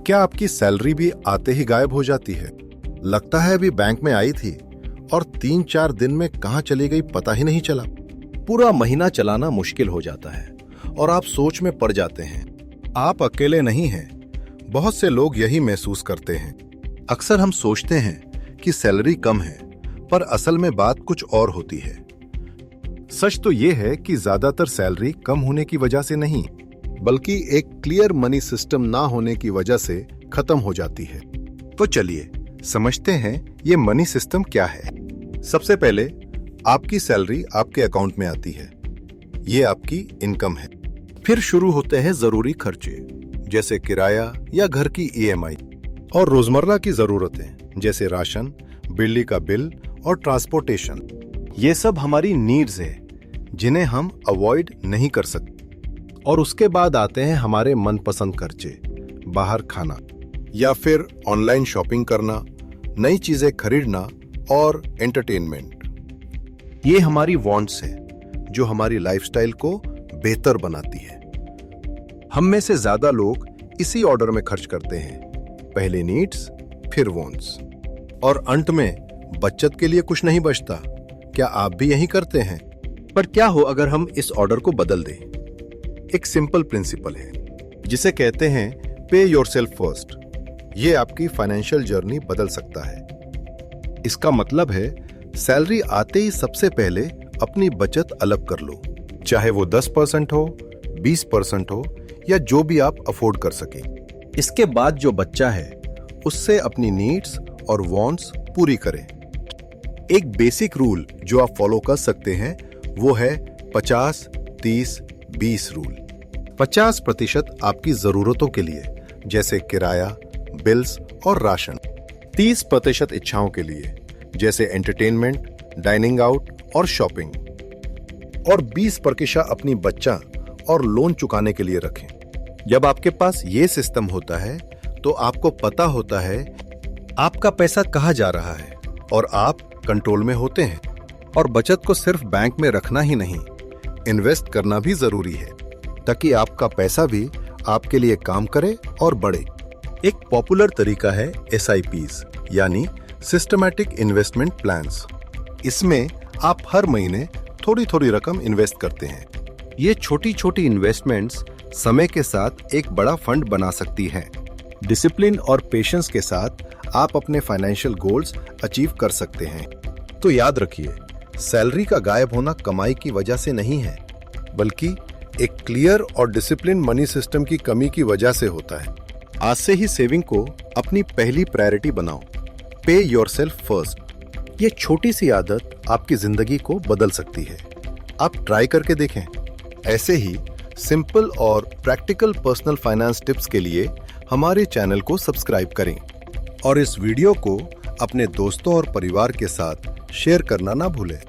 क्या आपकी सैलरी भी आते ही गायब हो जाती है? लगता है अभी बैंक में आई थी और 3-4 दिन में कहां चली गई पता ही नहीं चला। पूरा महीना चलाना मुश्किल हो जाता है और आप सोच में पड़ जाते हैं। आप अकेले नहीं हैं, बहुत से लोग यही महसूस करते हैं। अक्सर हम सोचते हैं कि सैलरी कम है, पर असल में बात कुछ और होती है। सच तो यह है कि ज्यादातर सैलरी कम होने की वजह से नहीं, बल्कि एक क्लियर मनी सिस्टम ना होने की वजह से खत्म हो जाती है। तो चलिए समझते हैं ये मनी सिस्टम क्या है। सबसे पहले आपकी सैलरी आपके अकाउंट में आती है, ये आपकी इनकम है। फिर शुरू होते हैं जरूरी खर्चे, जैसे किराया या घर की EMI, और रोजमर्रा की जरूरतें जैसे राशन, बिजली का बिल और ट्रांसपोर्टेशन। ये सब हमारी नीड्स है जिन्हें हम अवॉइड नहीं कर सकते। और उसके बाद आते हैं हमारे मनपसंद खर्चे, बाहर खाना या फिर ऑनलाइन शॉपिंग करना, नई चीजें खरीदना और एंटरटेनमेंट। ये हमारी वांट्स है जो हमारी लाइफस्टाइल को बेहतर बनाती है। हम में से ज्यादा लोग इसी ऑर्डर में खर्च करते हैं, पहले नीड्स फिर वांट्स, और अंत में बचत के लिए कुछ नहीं बचता। क्या आप भी यही करते हैं? पर क्या हो अगर हम इस ऑर्डर को बदल दें? एक सिंपल प्रिंसिपल है जिसे कहते हैं पे योरसेल्फ फर्स्ट। ये आपकी फाइनेंशियल जर्नी बदल सकता है। इसका मतलब है सैलरी आते ही सबसे पहले अपनी बचत अलग कर लो, चाहे वो 10% हो, 20% हो या जो भी आप अफोर्ड कर सके। इसके बाद जो बच्चा है उससे अपनी नीड्स और वांट्स पूरी करें। एक बेसिक रूल जो आप फॉलो कर सकते हैं वो है 50-30-20 रूल। 50% आपकी जरूरतों के लिए, जैसे किराया, बिल्स और राशन। 30% इच्छाओं के लिए, जैसे एंटरटेनमेंट, डाइनिंग आउट और शॉपिंग। और 20% अपनी बच्चा और लोन चुकाने के लिए रखें। जब आपके पास ये सिस्टम होता है तो आपको पता होता है आपका पैसा कहाँ जा रहा है और आप कंट्रोल में होते हैं। और बचत को सिर्फ बैंक में रखना ही नहीं, इन्वेस्ट करना भी जरूरी है, ताकि आपका पैसा भी आपके लिए काम करे और बढ़े। एक पॉपुलर तरीका है SIPs, यानी सिस्टमैटिक इन्वेस्टमेंट प्लान्स। इसमें आप हर महीने थोड़ी थोड़ी रकम इन्वेस्ट करते हैं। ये छोटी छोटी इन्वेस्टमेंट्स समय के साथ एक बड़ा फंड बना सकती हैं। डिसिप्लिन और पेशेंस के साथ आप अपने फाइनेंशियल गोल्स अचीव कर सकते हैं। तो याद रखिए, सैलरी का गायब होना कमाई की वजह से नहीं है, बल्कि एक क्लियर और डिसिप्लिन मनी सिस्टम की कमी की वजह से होता है। आज से ही सेविंग को अपनी पहली प्रायोरिटी बनाओ। पे योरसेल्फ फर्स्ट। ये छोटी सी आदत आपकी जिंदगी को बदल सकती है। आप ट्राई करके देखें। ऐसे ही सिंपल और प्रैक्टिकल पर्सनल फाइनेंस टिप्स के लिए हमारे चैनल को सब्सक्राइब करें और इस वीडियो को अपने दोस्तों और परिवार के साथ शेयर करना ना भूलें।